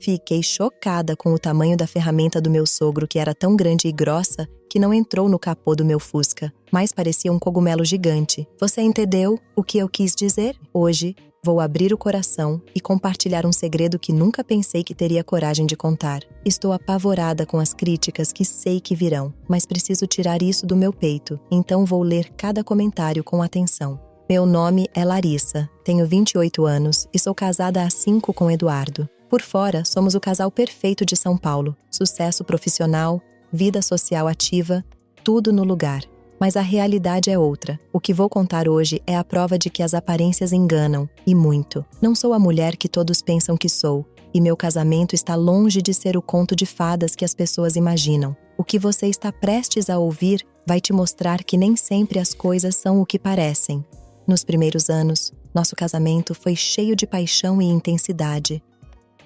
Fiquei chocada com o tamanho da ferramenta do meu sogro, que era tão grande e grossa que não entrou no capô do meu Fusca, mas parecia um cogumelo gigante. Você entendeu o que eu quis dizer? Hoje, vou abrir o coração e compartilhar um segredo que nunca pensei que teria coragem de contar. Estou apavorada com as críticas que sei que virão, mas preciso tirar isso do meu peito, então vou ler cada comentário com atenção. Meu nome é Larissa, tenho 28 anos e sou casada há 5 com Eduardo. Por fora, somos o casal perfeito de São Paulo. Sucesso profissional, vida social ativa, tudo no lugar. Mas a realidade é outra. O que vou contar hoje é a prova de que as aparências enganam, e muito. Não sou a mulher que todos pensam que sou, e meu casamento está longe de ser o conto de fadas que as pessoas imaginam. O que você está prestes a ouvir vai te mostrar que nem sempre as coisas são o que parecem. Nos primeiros anos, nosso casamento foi cheio de paixão e intensidade.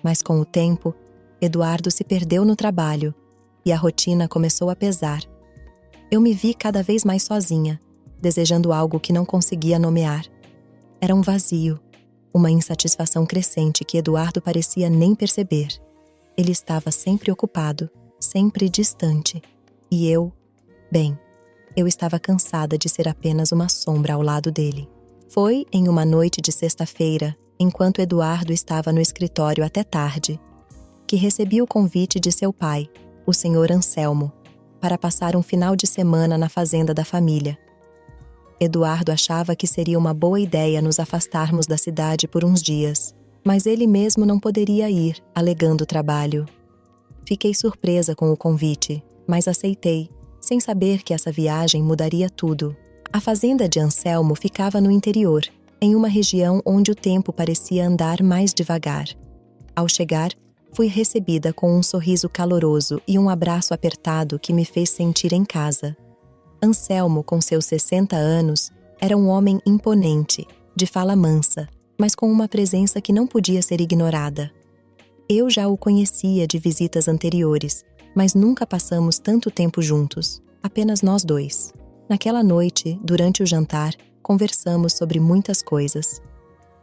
Mas com o tempo, Eduardo se perdeu no trabalho e a rotina começou a pesar. Eu me vi cada vez mais sozinha, desejando algo que não conseguia nomear. Era um vazio, uma insatisfação crescente que Eduardo parecia nem perceber. Ele estava sempre ocupado, sempre distante. E eu estava cansada de ser apenas uma sombra ao lado dele. Foi em uma noite de sexta-feira, enquanto Eduardo estava no escritório até tarde, que recebi o convite de seu pai, o senhor Anselmo, para passar um final de semana na fazenda da família. Eduardo achava que seria uma boa ideia nos afastarmos da cidade por uns dias, mas ele mesmo não poderia ir, alegando trabalho. Fiquei surpresa com o convite, mas aceitei, sem saber que essa viagem mudaria tudo. A fazenda de Anselmo ficava no interior, em uma região onde o tempo parecia andar mais devagar. Ao chegar, fui recebida com um sorriso caloroso e um abraço apertado que me fez sentir em casa. Anselmo, com seus 60 anos, era um homem imponente, de fala mansa, mas com uma presença que não podia ser ignorada. Eu já o conhecia de visitas anteriores, mas nunca passamos tanto tempo juntos, apenas nós dois. Naquela noite, durante o jantar, conversamos sobre muitas coisas.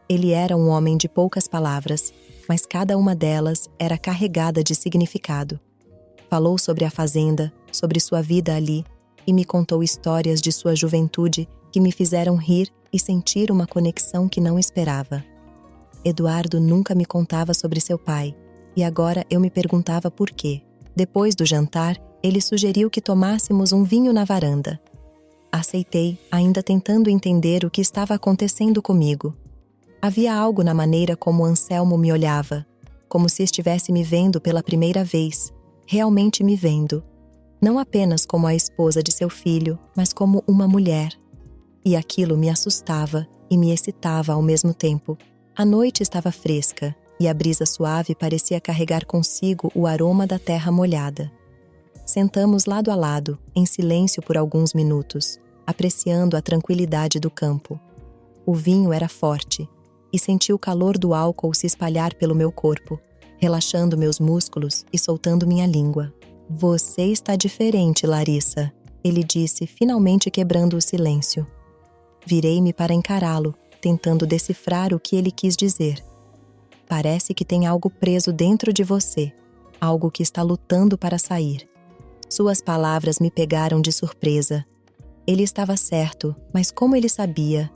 Ele era um homem de poucas palavras, mas cada uma delas era carregada de significado. Falou sobre a fazenda, sobre sua vida ali, e me contou histórias de sua juventude que me fizeram rir e sentir uma conexão que não esperava. Eduardo nunca me contava sobre seu pai, e agora eu me perguntava por quê. Depois do jantar, ele sugeriu que tomássemos um vinho na varanda. Aceitei, ainda tentando entender o que estava acontecendo comigo. Havia algo na maneira como Anselmo me olhava, como se estivesse me vendo pela primeira vez, realmente me vendo. Não apenas como a esposa de seu filho, mas como uma mulher. E aquilo me assustava e me excitava ao mesmo tempo. A noite estava fresca, e a brisa suave parecia carregar consigo o aroma da terra molhada. Sentamos lado a lado, em silêncio por alguns minutos, apreciando a tranquilidade do campo. O vinho era forte, e senti o calor do álcool se espalhar pelo meu corpo, relaxando meus músculos e soltando minha língua. Você está diferente, Larissa, ele disse, finalmente quebrando o silêncio. Virei-me para encará-lo, tentando decifrar o que ele quis dizer. Parece que tem algo preso dentro de você, algo que está lutando para sair. Suas palavras me pegaram de surpresa. Ele estava certo, mas como ele sabia?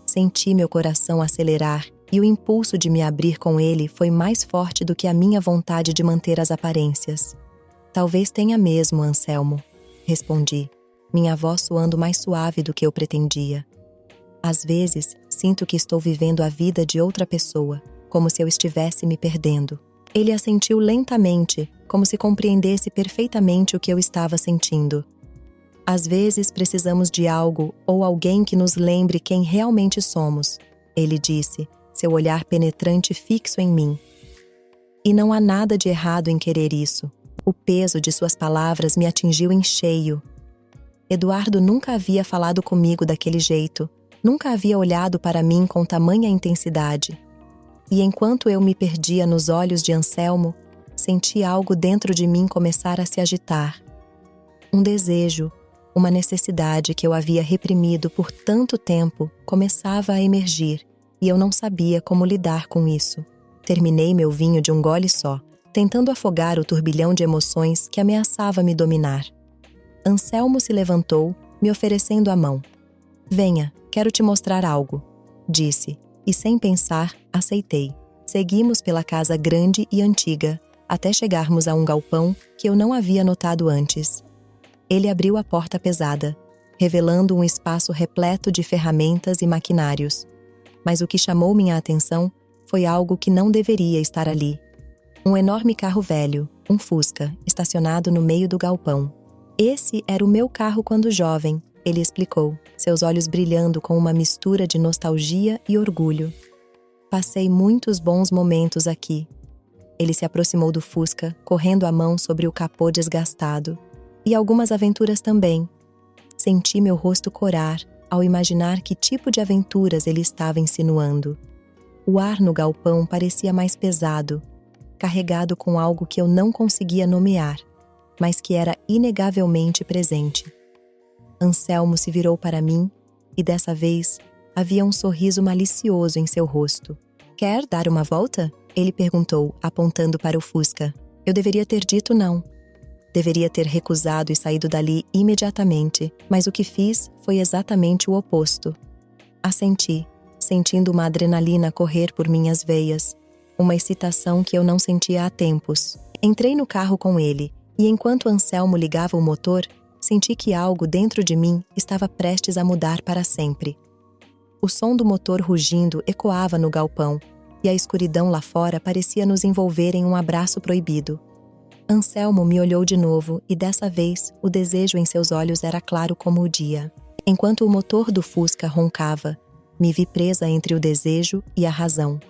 Senti meu coração acelerar e o impulso de me abrir com ele foi mais forte do que a minha vontade de manter as aparências. Talvez tenha mesmo, Anselmo, respondi, minha voz soando mais suave do que eu pretendia. Às vezes, sinto que estou vivendo a vida de outra pessoa, como se eu estivesse me perdendo. Ele assentiu lentamente, como se compreendesse perfeitamente o que eu estava sentindo. Às vezes precisamos de algo ou alguém que nos lembre quem realmente somos, ele disse, seu olhar penetrante fixo em mim. E não há nada de errado em querer isso. O peso de suas palavras me atingiu em cheio. Eduardo nunca havia falado comigo daquele jeito, nunca havia olhado para mim com tamanha intensidade. E enquanto eu me perdia nos olhos de Anselmo, senti algo dentro de mim começar a se agitar. Um desejo, uma necessidade que eu havia reprimido por tanto tempo começava a emergir, e eu não sabia como lidar com isso. Terminei meu vinho de um gole só, tentando afogar o turbilhão de emoções que ameaçava me dominar. Anselmo se levantou, me oferecendo a mão. "Venha, quero te mostrar algo", disse, e sem pensar, aceitei. Seguimos pela casa grande e antiga, até chegarmos a um galpão que eu não havia notado antes. Ele abriu a porta pesada, revelando um espaço repleto de ferramentas e maquinários. Mas o que chamou minha atenção foi algo que não deveria estar ali. Um enorme carro velho, um Fusca, estacionado no meio do galpão. "Esse era o meu carro quando jovem", ele explicou, seus olhos brilhando com uma mistura de nostalgia e orgulho. "Passei muitos bons momentos aqui." Ele se aproximou do Fusca, correndo a mão sobre o capô desgastado. "E algumas aventuras também." Senti meu rosto corar ao imaginar que tipo de aventuras ele estava insinuando. O ar no galpão parecia mais pesado, carregado com algo que eu não conseguia nomear, mas que era inegavelmente presente. Anselmo se virou para mim e dessa vez havia um sorriso malicioso em seu rosto. "Quer dar uma volta?" ele perguntou, apontando para o Fusca. Eu deveria ter dito não. Deveria ter recusado e saído dali imediatamente, mas o que fiz foi exatamente o oposto. Assenti, sentindo uma adrenalina correr por minhas veias, uma excitação que eu não sentia há tempos. Entrei no carro com ele, e enquanto Anselmo ligava o motor, senti que algo dentro de mim estava prestes a mudar para sempre. O som do motor rugindo ecoava no galpão, e a escuridão lá fora parecia nos envolver em um abraço proibido. Anselmo me olhou de novo e dessa vez o desejo em seus olhos era claro como o dia. Enquanto o motor do Fusca roncava, me vi presa entre o desejo e a razão.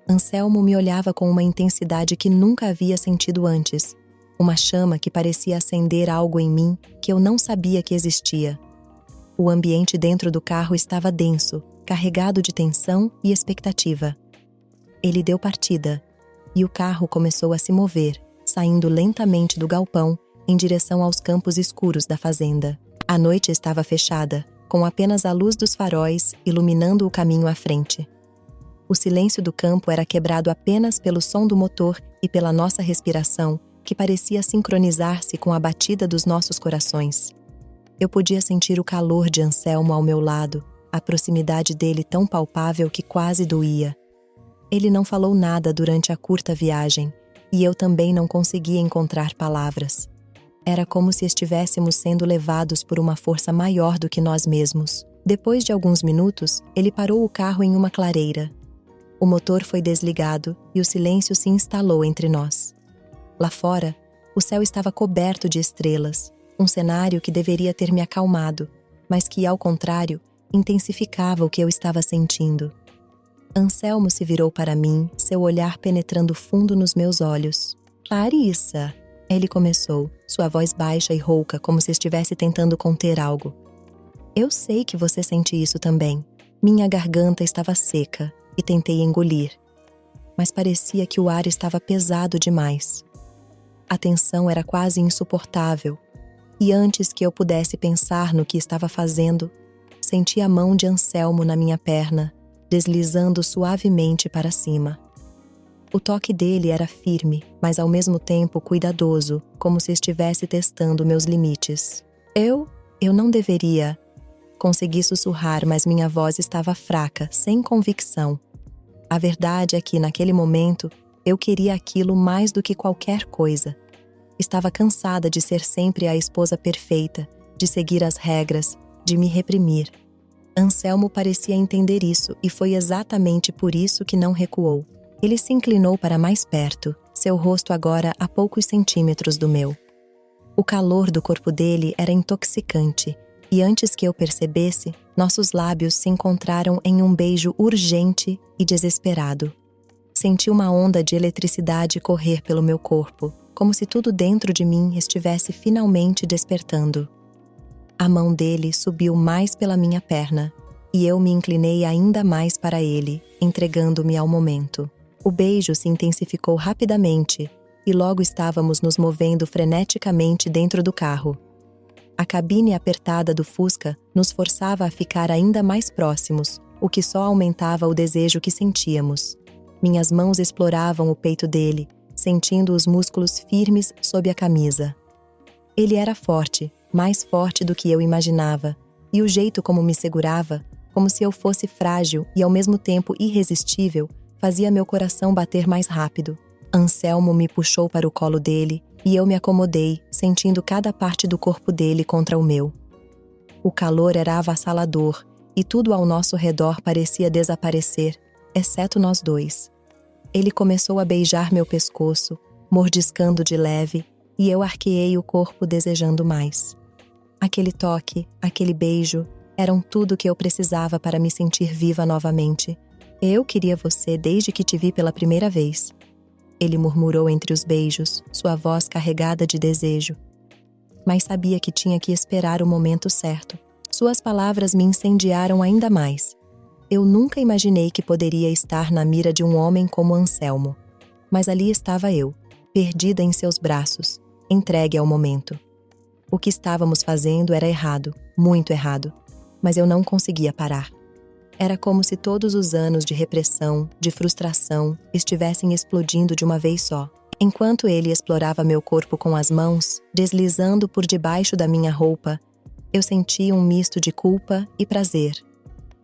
Anselmo me olhava com uma intensidade que nunca havia sentido antes, uma chama que parecia acender algo em mim que eu não sabia que existia. O ambiente dentro do carro estava denso, carregado de tensão e expectativa. Ele deu partida, e o carro começou a se mover, saindo lentamente do galpão em direção aos campos escuros da fazenda. A noite estava fechada, com apenas a luz dos faróis iluminando o caminho à frente. O silêncio do campo era quebrado apenas pelo som do motor e pela nossa respiração, que parecia sincronizar-se com a batida dos nossos corações. Eu podia sentir o calor de Anselmo ao meu lado, a proximidade dele tão palpável que quase doía. Ele não falou nada durante a curta viagem, e eu também não conseguia encontrar palavras. Era como se estivéssemos sendo levados por uma força maior do que nós mesmos. Depois de alguns minutos, ele parou o carro em uma clareira. O motor foi desligado e o silêncio se instalou entre nós. Lá fora, o céu estava coberto de estrelas, um cenário que deveria ter me acalmado, mas que, ao contrário, intensificava o que eu estava sentindo. Anselmo se virou para mim, seu olhar penetrando fundo nos meus olhos. "Clarissa", ele começou, sua voz baixa e rouca, como se estivesse tentando conter algo. "Eu sei que você sente isso também." Minha garganta estava seca e tentei engolir, mas parecia que o ar estava pesado demais. A tensão era quase insuportável, e antes que eu pudesse pensar no que estava fazendo, senti a mão de Anselmo na minha perna, deslizando suavemente para cima. O toque dele era firme, mas ao mesmo tempo cuidadoso, como se estivesse testando meus limites. Eu não deveria. Consegui sussurrar, mas minha voz estava fraca, sem convicção. A verdade é que, naquele momento, eu queria aquilo mais do que qualquer coisa. Estava cansada de ser sempre a esposa perfeita, de seguir as regras, de me reprimir. Anselmo parecia entender isso e foi exatamente por isso que não recuou. Ele se inclinou para mais perto, seu rosto agora a poucos centímetros do meu. O calor do corpo dele era intoxicante, e antes que eu percebesse, nossos lábios se encontraram em um beijo urgente e desesperado. Senti uma onda de eletricidade correr pelo meu corpo, como se tudo dentro de mim estivesse finalmente despertando. A mão dele subiu mais pela minha perna, e eu me inclinei ainda mais para ele, entregando-me ao momento. O beijo se intensificou rapidamente, e logo estávamos nos movendo freneticamente dentro do carro. A cabine apertada do Fusca nos forçava a ficar ainda mais próximos, o que só aumentava o desejo que sentíamos. Minhas mãos exploravam o peito dele, sentindo os músculos firmes sob a camisa. Ele era forte, mais forte do que eu imaginava, e o jeito como me segurava, como se eu fosse frágil e ao mesmo tempo irresistível, fazia meu coração bater mais rápido. Anselmo me puxou para o colo dele e eu me acomodei, sentindo cada parte do corpo dele contra o meu. O calor era avassalador e tudo ao nosso redor parecia desaparecer, exceto nós dois. Ele começou a beijar meu pescoço, mordiscando de leve, e eu arqueei o corpo desejando mais. Aquele toque, aquele beijo, eram tudo o que eu precisava para me sentir viva novamente. Eu queria você desde que te vi pela primeira vez. Ele murmurou entre os beijos, sua voz carregada de desejo. Mas sabia que tinha que esperar o momento certo. Suas palavras me incendiaram ainda mais. Eu nunca imaginei que poderia estar na mira de um homem como Anselmo. Mas ali estava eu, perdida em seus braços, entregue ao momento. O que estávamos fazendo era errado, muito errado, mas eu não conseguia parar. Era como se todos os anos de repressão, de frustração, estivessem explodindo de uma vez só. Enquanto ele explorava meu corpo com as mãos, deslizando por debaixo da minha roupa, eu sentia um misto de culpa e prazer.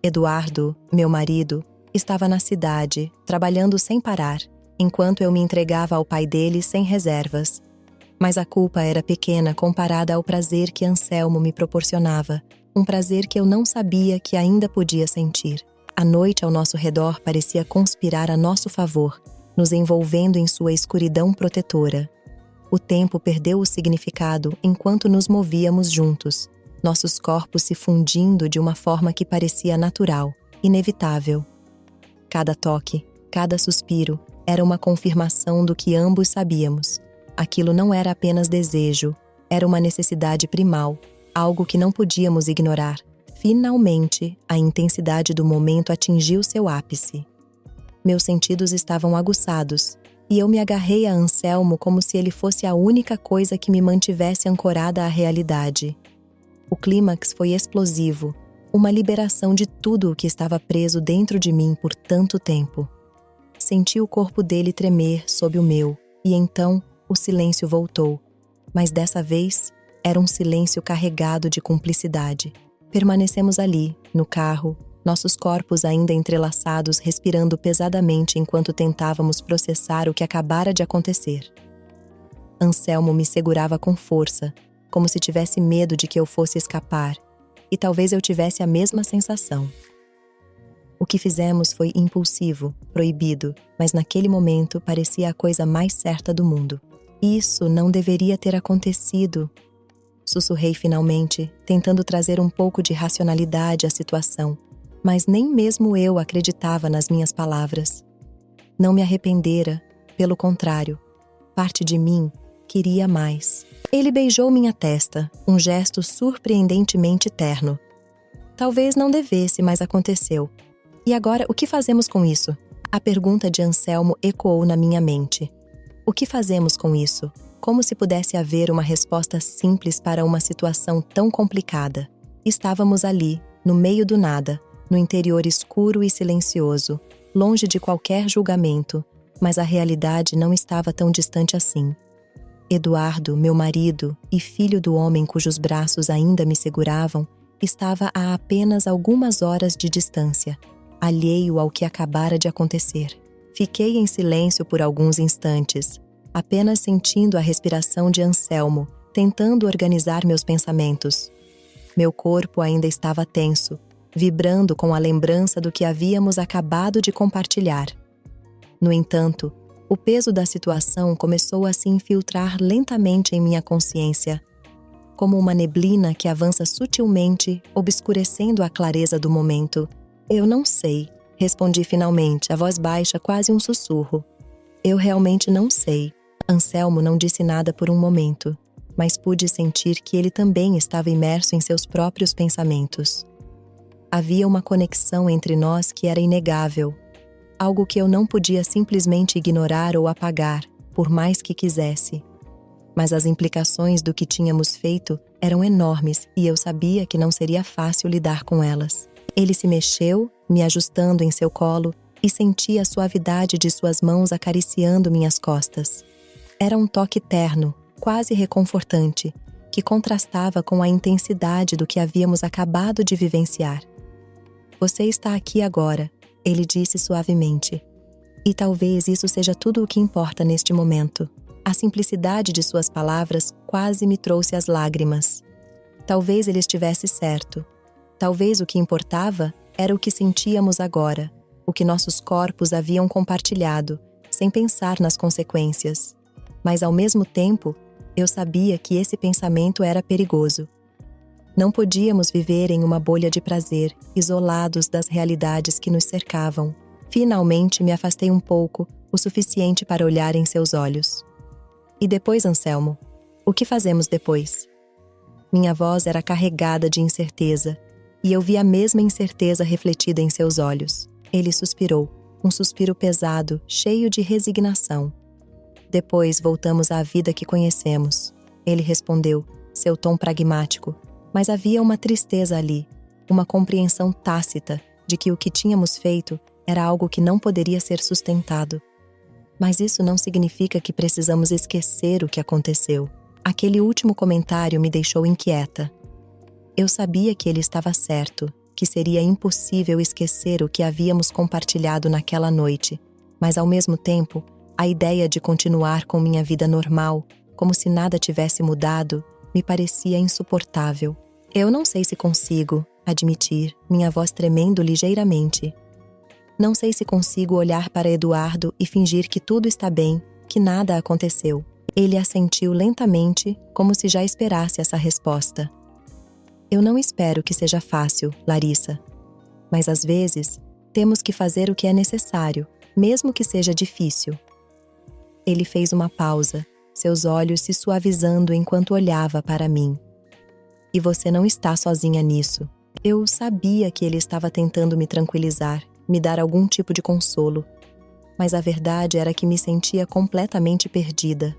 Eduardo, meu marido, estava na cidade, trabalhando sem parar, enquanto eu me entregava ao pai dele sem reservas. Mas a culpa era pequena comparada ao prazer que Anselmo me proporcionava, um prazer que eu não sabia que ainda podia sentir. A noite ao nosso redor parecia conspirar a nosso favor, nos envolvendo em sua escuridão protetora. O tempo perdeu o significado enquanto nos movíamos juntos, nossos corpos se fundindo de uma forma que parecia natural, inevitável. Cada toque, cada suspiro, era uma confirmação do que ambos sabíamos. Aquilo não era apenas desejo, era uma necessidade primal, algo que não podíamos ignorar. Finalmente, a intensidade do momento atingiu seu ápice. Meus sentidos estavam aguçados, e eu me agarrei a Anselmo como se ele fosse a única coisa que me mantivesse ancorada à realidade. O clímax foi explosivo, uma liberação de tudo o que estava preso dentro de mim por tanto tempo. Senti o corpo dele tremer sob o meu, e então o silêncio voltou, mas dessa vez era um silêncio carregado de cumplicidade. Permanecemos ali, no carro, nossos corpos ainda entrelaçados, respirando pesadamente enquanto tentávamos processar o que acabara de acontecer. Anselmo me segurava com força, como se tivesse medo de que eu fosse escapar, e talvez eu tivesse a mesma sensação. O que fizemos foi impulsivo, proibido, mas naquele momento parecia a coisa mais certa do mundo. Isso não deveria ter acontecido. Sussurrei finalmente, tentando trazer um pouco de racionalidade à situação, mas nem mesmo eu acreditava nas minhas palavras. Não me arrependera, pelo contrário, parte de mim queria mais. Ele beijou minha testa, um gesto surpreendentemente terno. Talvez não devesse, mas aconteceu. E agora, o que fazemos com isso? A pergunta de Anselmo ecoou na minha mente. O que fazemos com isso? Como se pudesse haver uma resposta simples para uma situação tão complicada. Estávamos ali, no meio do nada, no interior escuro e silencioso, longe de qualquer julgamento, mas a realidade não estava tão distante assim. Eduardo, meu marido e filho do homem cujos braços ainda me seguravam, estava a apenas algumas horas de distância, alheio ao que acabara de acontecer. Fiquei em silêncio por alguns instantes, apenas sentindo a respiração de Anselmo, tentando organizar meus pensamentos. Meu corpo ainda estava tenso, vibrando com a lembrança do que havíamos acabado de compartilhar. No entanto, o peso da situação começou a se infiltrar lentamente em minha consciência, como uma neblina que avança sutilmente, obscurecendo a clareza do momento. Eu não sei, respondi finalmente, a voz baixa, quase um sussurro. Eu realmente não sei. Anselmo não disse nada por um momento, mas pude sentir que ele também estava imerso em seus próprios pensamentos. Havia uma conexão entre nós que era inegável, algo que eu não podia simplesmente ignorar ou apagar, por mais que quisesse. Mas as implicações do que tínhamos feito eram enormes e eu sabia que não seria fácil lidar com elas. Ele se mexeu, me ajustando em seu colo, e senti a suavidade de suas mãos acariciando minhas costas. Era um toque terno, quase reconfortante, que contrastava com a intensidade do que havíamos acabado de vivenciar. Você está aqui agora, ele disse suavemente. E talvez isso seja tudo o que importa neste momento. A simplicidade de suas palavras quase me trouxe as lágrimas. Talvez ele estivesse certo. Talvez o que importava era o que sentíamos agora, o que nossos corpos haviam compartilhado, sem pensar nas consequências. Mas, ao mesmo tempo, eu sabia que esse pensamento era perigoso. Não podíamos viver em uma bolha de prazer, isolados das realidades que nos cercavam. Finalmente me afastei um pouco, o suficiente para olhar em seus olhos. E depois, Anselmo? O que fazemos depois? Minha voz era carregada de incerteza, e eu vi a mesma incerteza refletida em seus olhos. Ele suspirou, um suspiro pesado, cheio de resignação. Depois voltamos à vida que conhecemos. Ele respondeu, seu tom pragmático, mas havia uma tristeza ali, uma compreensão tácita de que o que tínhamos feito era algo que não poderia ser sustentado. Mas isso não significa que precisamos esquecer o que aconteceu. Aquele último comentário me deixou inquieta. Eu sabia que ele estava certo, que seria impossível esquecer o que havíamos compartilhado naquela noite, mas ao mesmo tempo, a ideia de continuar com minha vida normal, como se nada tivesse mudado, me parecia insuportável. Eu não sei se consigo, admitir, minha voz tremendo ligeiramente. Não sei se consigo olhar para Eduardo e fingir que tudo está bem, que nada aconteceu. Ele assentiu lentamente, como se já esperasse essa resposta. Eu não espero que seja fácil, Larissa. Mas às vezes, temos que fazer o que é necessário, mesmo que seja difícil. Ele fez uma pausa, seus olhos se suavizando enquanto olhava para mim. E você não está sozinha nisso. Eu sabia que ele estava tentando me tranquilizar, me dar algum tipo de consolo. Mas a verdade era que me sentia completamente perdida.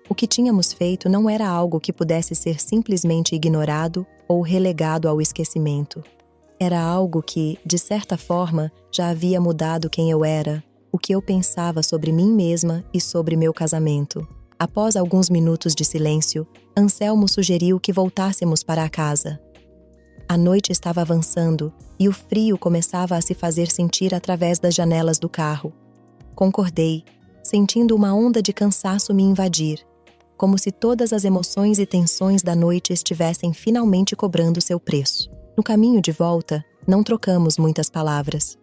O que tínhamos feito não era algo que pudesse ser simplesmente ignorado ou relegado ao esquecimento. Era algo que, de certa forma, já havia mudado quem eu era, o que eu pensava sobre mim mesma e sobre meu casamento. Após alguns minutos de silêncio, Anselmo sugeriu que voltássemos para a casa. A noite estava avançando e o frio começava a se fazer sentir através das janelas do carro. Concordei, sentindo uma onda de cansaço me invadir, como se todas as emoções e tensões da noite estivessem finalmente cobrando seu preço. No caminho de volta, não trocamos muitas palavras.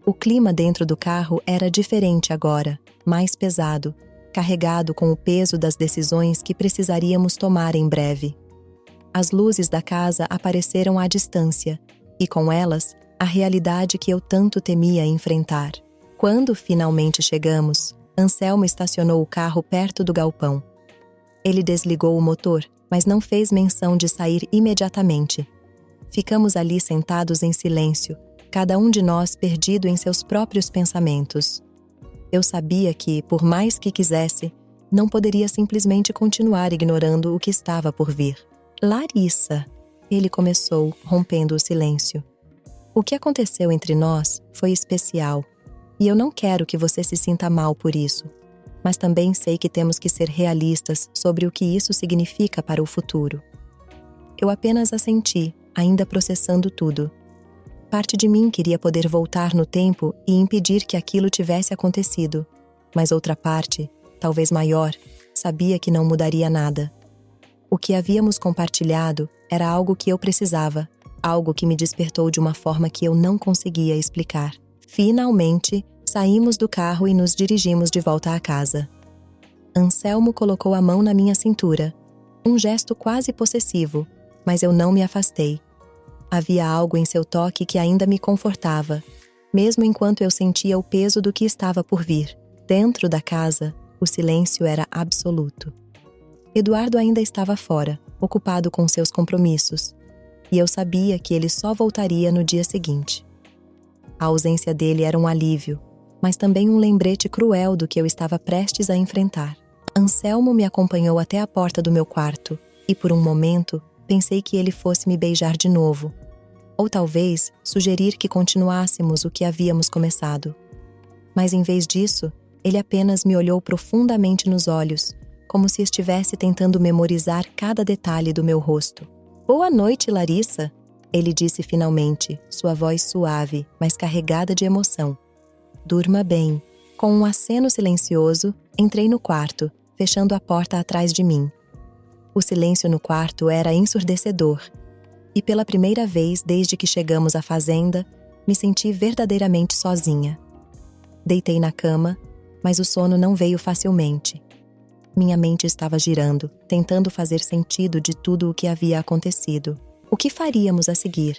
O clima dentro do carro era diferente agora, mais pesado, carregado com o peso das decisões que precisaríamos tomar em breve. As luzes da casa apareceram à distância, e com elas, a realidade que eu tanto temia enfrentar. Quando finalmente chegamos, Anselmo estacionou o carro perto do galpão. Ele desligou o motor, mas não fez menção de sair imediatamente. Ficamos ali sentados em silêncio, cada um de nós perdido em seus próprios pensamentos. Eu sabia que, por mais que quisesse, não poderia simplesmente continuar ignorando o que estava por vir. Larissa, ele começou, rompendo o silêncio. O que aconteceu entre nós foi especial, e eu não quero que você se sinta mal por isso. Mas também sei que temos que ser realistas sobre o que isso significa para o futuro. Eu apenas assenti, ainda processando tudo. Parte de mim queria poder voltar no tempo e impedir que aquilo tivesse acontecido, mas outra parte, talvez maior, sabia que não mudaria nada. O que havíamos compartilhado era algo que eu precisava, algo que me despertou de uma forma que eu não conseguia explicar. Finalmente, saímos do carro e nos dirigimos de volta à casa. Anselmo colocou a mão na minha cintura, um gesto quase possessivo, mas eu não me afastei. Havia algo em seu toque que ainda me confortava, mesmo enquanto eu sentia o peso do que estava por vir. Dentro da casa, o silêncio era absoluto. Eduardo ainda estava fora, ocupado com seus compromissos, e eu sabia que ele só voltaria no dia seguinte. A ausência dele era um alívio, mas também um lembrete cruel do que eu estava prestes a enfrentar. Anselmo me acompanhou até a porta do meu quarto, e por um momento pensei que ele fosse me beijar de novo, ou talvez sugerir que continuássemos o que havíamos começado. Mas em vez disso, ele apenas me olhou profundamente nos olhos, como se estivesse tentando memorizar cada detalhe do meu rosto. Boa noite, Larissa, ele disse finalmente, sua voz suave, mas carregada de emoção. Durma bem. Com um aceno silencioso, entrei no quarto, fechando a porta atrás de mim. O silêncio no quarto era ensurdecedor. E pela primeira vez desde que chegamos à fazenda, me senti verdadeiramente sozinha. Deitei na cama, mas o sono não veio facilmente. Minha mente estava girando, tentando fazer sentido de tudo o que havia acontecido. O que faríamos a seguir?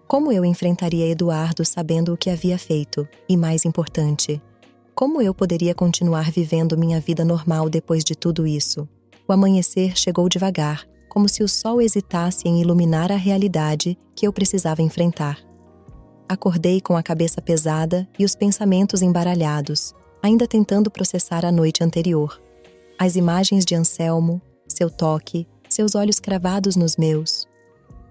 Como eu enfrentaria Eduardo sabendo o que havia feito? E mais importante, como eu poderia continuar vivendo minha vida normal depois de tudo isso? O amanhecer chegou devagar, como se o sol hesitasse em iluminar a realidade que eu precisava enfrentar. Acordei com a cabeça pesada e os pensamentos embaralhados, ainda tentando processar a noite anterior. As imagens de Anselmo, seu toque, seus olhos cravados nos meus.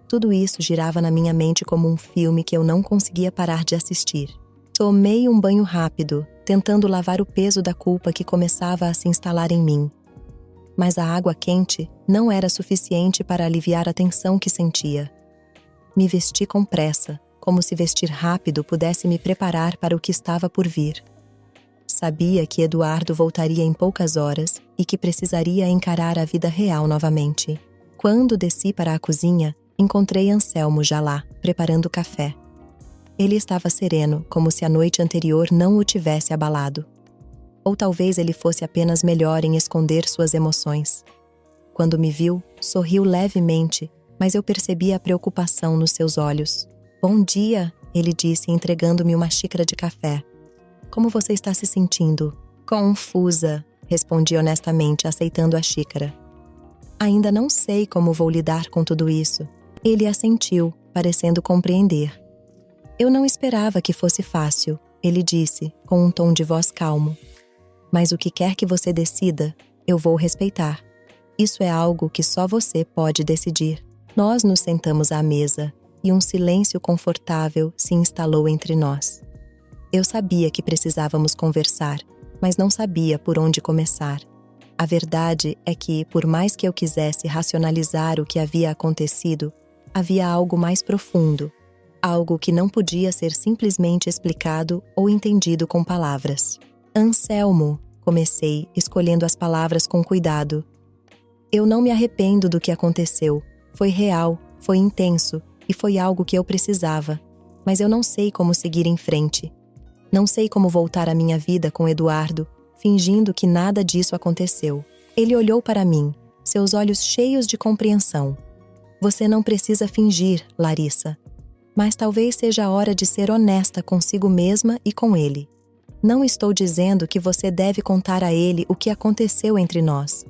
Tudo isso girava na minha mente como um filme que eu não conseguia parar de assistir. Tomei um banho rápido, tentando lavar o peso da culpa que começava a se instalar em mim. Mas a água quente não era suficiente para aliviar a tensão que sentia. Me vesti com pressa, como se vestir rápido pudesse me preparar para o que estava por vir. Sabia que Eduardo voltaria em poucas horas e que precisaria encarar a vida real novamente. Quando desci para a cozinha, encontrei Anselmo já lá, preparando café. Ele estava sereno, como se a noite anterior não o tivesse abalado. Ou talvez ele fosse apenas melhor em esconder suas emoções. Quando me viu, sorriu levemente, mas eu percebi a preocupação nos seus olhos. Bom dia, ele disse, entregando-me uma xícara de café. Como você está se sentindo? Confusa, respondi honestamente, aceitando a xícara. Ainda não sei como vou lidar com tudo isso. Ele assentiu, parecendo compreender. Eu não esperava que fosse fácil, ele disse, com um tom de voz calmo. Mas o que quer que você decida, eu vou respeitar. Isso é algo que só você pode decidir. Nós nos sentamos à mesa e um silêncio confortável se instalou entre nós. Eu sabia que precisávamos conversar, mas não sabia por onde começar. A verdade é que, por mais que eu quisesse racionalizar o que havia acontecido, havia algo mais profundo, algo que não podia ser simplesmente explicado ou entendido com palavras. Anselmo, comecei, escolhendo as palavras com cuidado. Eu não me arrependo do que aconteceu. Foi real, foi intenso e foi algo que eu precisava. Mas eu não sei como seguir em frente. Não sei como voltar à minha vida com Eduardo, fingindo que nada disso aconteceu. Ele olhou para mim, seus olhos cheios de compreensão. Você não precisa fingir, Larissa. Mas talvez seja a hora de ser honesta consigo mesma e com ele. Não estou dizendo que você deve contar a ele o que aconteceu entre nós.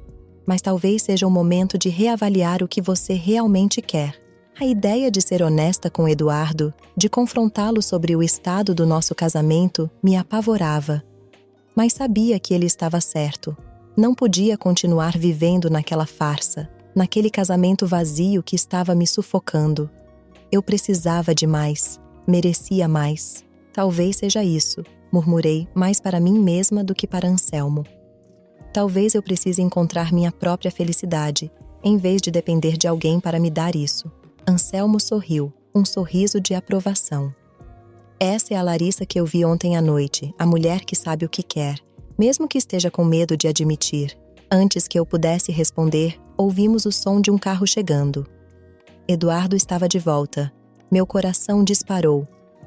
Mas talvez seja o momento de reavaliar o que você realmente quer. A ideia de ser honesta com Eduardo, de confrontá-lo sobre o estado do nosso casamento, me apavorava. Mas sabia que ele estava certo. Não podia continuar vivendo naquela farsa, naquele casamento vazio que estava me sufocando. Eu precisava de mais, merecia mais. Talvez seja isso, murmurei, mais para mim mesma do que para Anselmo. Talvez eu precise encontrar minha própria felicidade, em vez de depender de alguém para me dar isso. Anselmo sorriu, um sorriso de aprovação. Essa é a Larissa que eu vi ontem à noite, a mulher que sabe o que quer, mesmo que esteja com medo de admitir. Antes que eu pudesse responder, ouvimos o som de um carro chegando. Eduardo estava de volta. Meu coração disparou,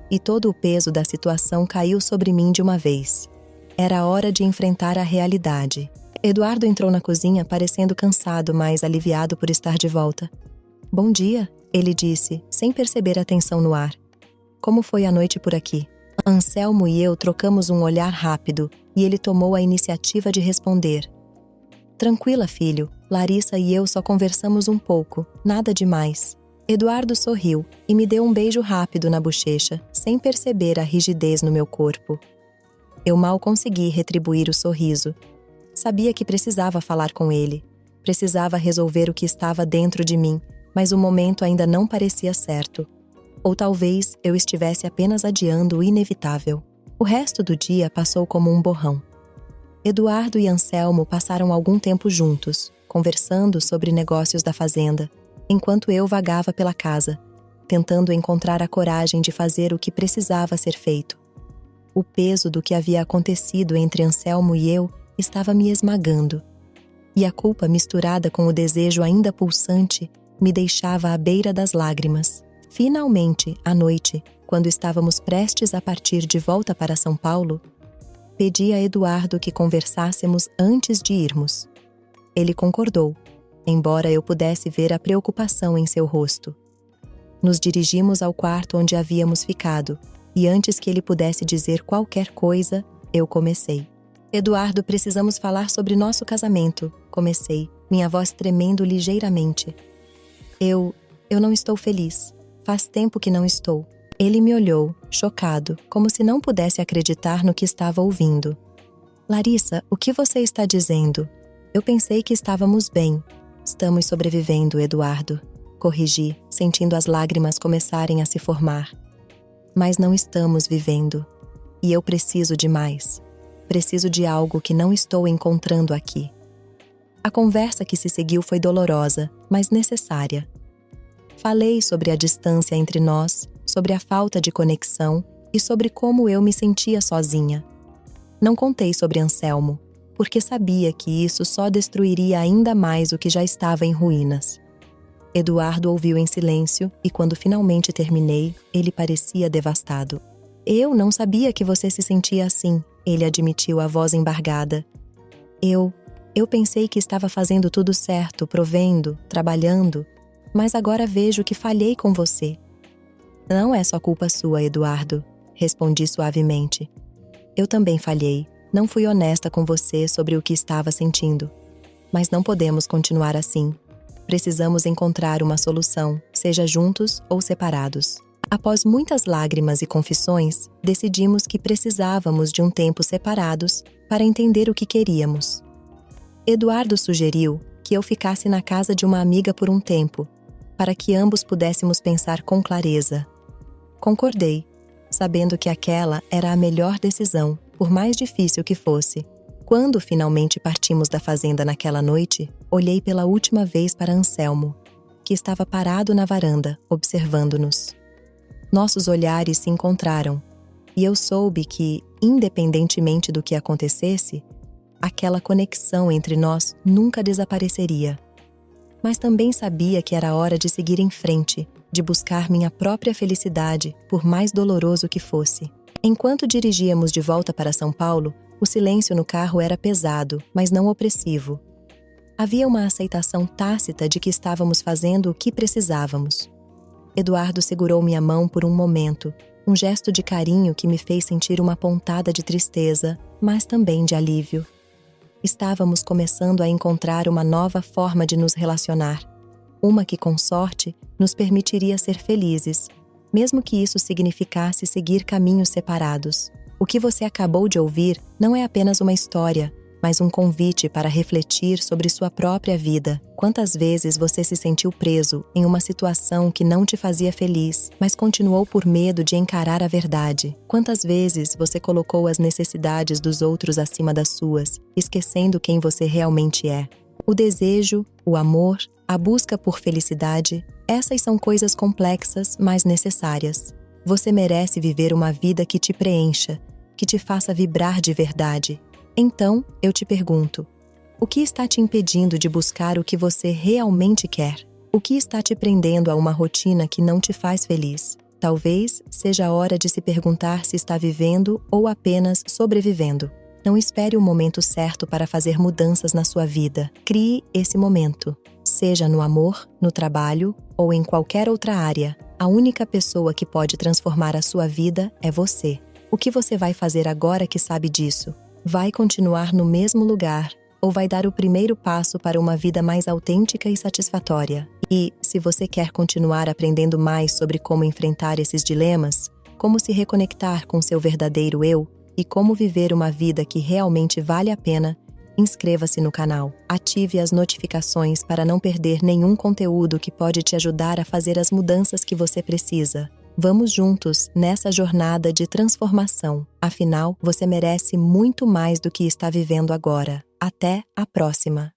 e todo o peso da situação caiu sobre mim de uma vez. Era hora de enfrentar a realidade. Eduardo entrou na cozinha parecendo cansado, mas aliviado por estar de volta. Bom dia, ele disse, sem perceber a tensão no ar. Como foi a noite por aqui? Anselmo e eu trocamos um olhar rápido, e ele tomou a iniciativa de responder. Tranquila, filho. Larissa e eu só conversamos um pouco, nada demais. Eduardo sorriu e me deu um beijo rápido na bochecha, sem perceber a rigidez no meu corpo. Eu mal consegui retribuir o sorriso. Sabia que precisava falar com ele. Precisava resolver o que estava dentro de mim, mas o momento ainda não parecia certo. Ou talvez eu estivesse apenas adiando o inevitável. O resto do dia passou como um borrão. Eduardo e Anselmo passaram algum tempo juntos, conversando sobre negócios da fazenda, enquanto eu vagava pela casa, tentando encontrar a coragem de fazer o que precisava ser feito. O peso do que havia acontecido entre Anselmo e eu estava me esmagando, e a culpa misturada com o desejo ainda pulsante me deixava à beira das lágrimas. Finalmente, à noite, quando estávamos prestes a partir de volta para São Paulo, pedi a Eduardo que conversássemos antes de irmos. Ele concordou, embora eu pudesse ver a preocupação em seu rosto. Nos dirigimos ao quarto onde havíamos ficado, e antes que ele pudesse dizer qualquer coisa, eu comecei. Eduardo, precisamos falar sobre nosso casamento, comecei, minha voz tremendo ligeiramente. Eu não estou feliz. Faz tempo que não estou. Ele me olhou, chocado, como se não pudesse acreditar no que estava ouvindo. Larissa, o que você está dizendo? Eu pensei que estávamos bem. Estamos sobrevivendo, Eduardo. Corrigi, sentindo as lágrimas começarem a se formar. Mas não estamos vivendo. E eu preciso de mais. Preciso de algo que não estou encontrando aqui. A conversa que se seguiu foi dolorosa, mas necessária. Falei sobre a distância entre nós, sobre a falta de conexão e sobre como eu me sentia sozinha. Não contei sobre Anselmo, porque sabia que isso só destruiria ainda mais o que já estava em ruínas. Eduardo ouviu em silêncio e quando finalmente terminei, ele parecia devastado. Eu não sabia que você se sentia assim, ele admitiu, a voz embargada. Eu pensei que estava fazendo tudo certo, provendo, trabalhando, mas agora vejo que falhei com você. Não é só culpa sua, Eduardo, respondi suavemente. Eu também falhei, não fui honesta com você sobre o que estava sentindo. Mas não podemos continuar assim. Precisamos encontrar uma solução, seja juntos ou separados. Após muitas lágrimas e confissões, decidimos que precisávamos de um tempo separados para entender o que queríamos. Eduardo sugeriu que eu ficasse na casa de uma amiga por um tempo, para que ambos pudéssemos pensar com clareza. Concordei, sabendo que aquela era a melhor decisão, por mais difícil que fosse. Quando finalmente partimos da fazenda naquela noite, olhei pela última vez para Anselmo, que estava parado na varanda, observando-nos. Nossos olhares se encontraram, e eu soube que, independentemente do que acontecesse, aquela conexão entre nós nunca desapareceria. Mas também sabia que era hora de seguir em frente, de buscar minha própria felicidade, por mais doloroso que fosse. Enquanto dirigíamos de volta para São Paulo, o silêncio no carro era pesado, mas não opressivo. Havia uma aceitação tácita de que estávamos fazendo o que precisávamos. Eduardo segurou minha mão por um momento, um gesto de carinho que me fez sentir uma pontada de tristeza, mas também de alívio. Estávamos começando a encontrar uma nova forma de nos relacionar, uma que, com sorte, nos permitiria ser felizes, mesmo que isso significasse seguir caminhos separados. O que você acabou de ouvir não é apenas uma história, mas um convite para refletir sobre sua própria vida. Quantas vezes você se sentiu preso em uma situação que não te fazia feliz, mas continuou por medo de encarar a verdade? Quantas vezes você colocou as necessidades dos outros acima das suas, esquecendo quem você realmente é? O desejo, o amor, a busca por felicidade, essas são coisas complexas, mas necessárias. Você merece viver uma vida que te preencha, que te faça vibrar de verdade. Então, eu te pergunto, o que está te impedindo de buscar o que você realmente quer? O que está te prendendo a uma rotina que não te faz feliz? Talvez seja a hora de se perguntar se está vivendo ou apenas sobrevivendo. Não espere o momento certo para fazer mudanças na sua vida. Crie esse momento. Seja no amor, no trabalho ou em qualquer outra área. A única pessoa que pode transformar a sua vida é você. O que você vai fazer agora que sabe disso? Vai continuar no mesmo lugar ou vai dar o primeiro passo para uma vida mais autêntica e satisfatória? E, se você quer continuar aprendendo mais sobre como enfrentar esses dilemas, como se reconectar com seu verdadeiro eu e como viver uma vida que realmente vale a pena, inscreva-se no canal. Ative as notificações para não perder nenhum conteúdo que pode te ajudar a fazer as mudanças que você precisa. Vamos juntos nessa jornada de transformação. Afinal, você merece muito mais do que está vivendo agora. Até a próxima!